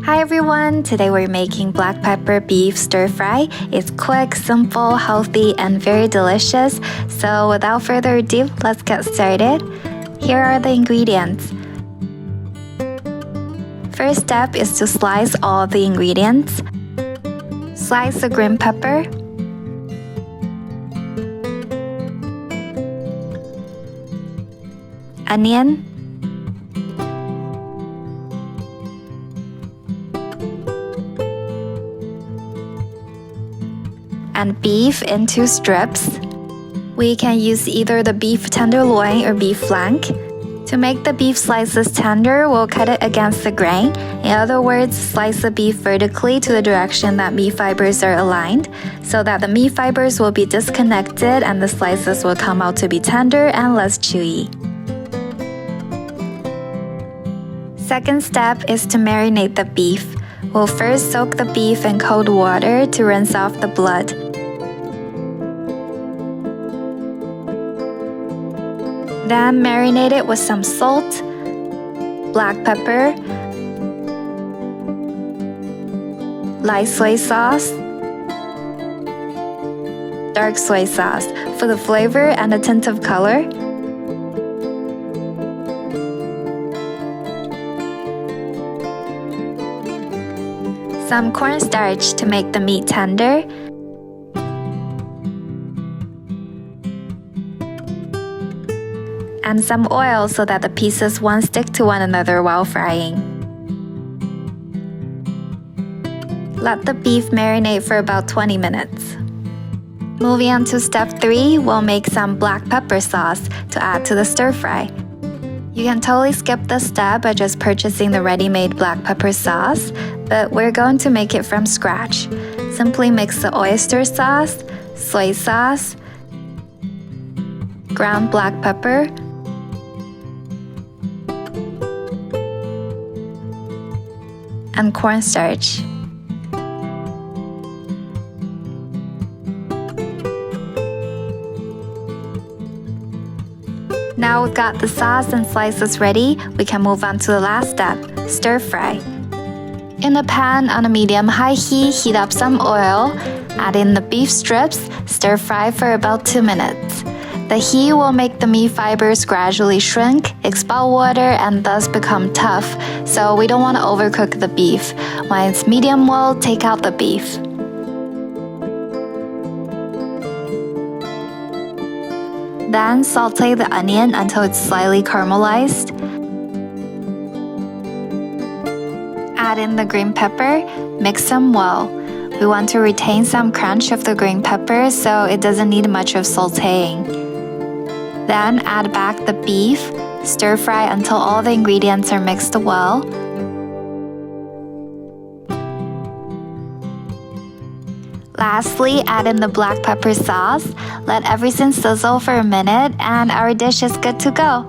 Hi everyone! Today we're making black pepper beef stir fry. It's quick, simple, healthy, and very delicious. So without further ado, let's get started. Here are the ingredients. First step is to slice all the ingredients. Slice the green pepper, onion, and beef into strips. We can use either the beef tenderloin or beef flank. To make the beef slices tender, we'll cut it against the grain. In other words, slice the beef vertically to the direction that meat fibers are aligned, so that the meat fibers will be disconnected and the slices will come out to be tender and less chewy. Second step is to marinate the beef. We'll first soak the beef in cold water to rinse off the blood. Then marinate it with some salt, black pepper, light soy sauce, dark soy sauce for the flavor and a tint of color, some cornstarch to make the meat tender, and some oil so that the pieces won't stick to one another while frying. Let the beef marinate for about 20 minutes. Moving on to step 3, we'll make some black pepper sauce to add to the stir fry. You can totally skip this step by just purchasing the ready-made black pepper sauce, but we're going to make it from scratch. Simply mix the oyster sauce, soy sauce, ground black pepper, and cornstarch. Now we've got the sauce and slices ready, we can move on to the last step, stir fry. In a pan on a medium-high heat up some oil, add in the beef strips, stir fry for about 2 minutes. The heat will make the meat fibers gradually shrink, expel water, and thus become tough, so we don't want to overcook the beef. When it's medium well, take out the beef. Then saute the onion until it's slightly caramelized. Add in the green pepper, mix them well. We want to retain some crunch of the green pepper, so it doesn't need much of sauteing. Then add back the beef, stir fry until all the ingredients are mixed well. Lastly, add in the black pepper sauce, let everything sizzle for a minute, and our dish is good to go.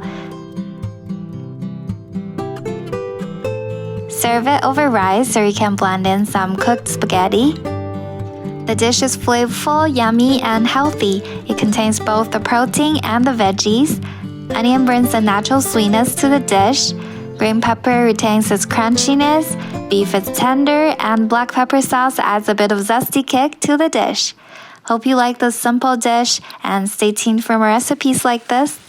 Serve it over rice, or you can blend in some cooked spaghetti. The dish is flavorful, yummy, and healthy. It contains both the protein and the veggies. Onion brings a natural sweetness to the dish. Green pepper retains its crunchiness. Beef is tender, and black pepper sauce adds a bit of zesty kick to the dish. Hope you like this simple dish, and stay tuned for more recipes like this.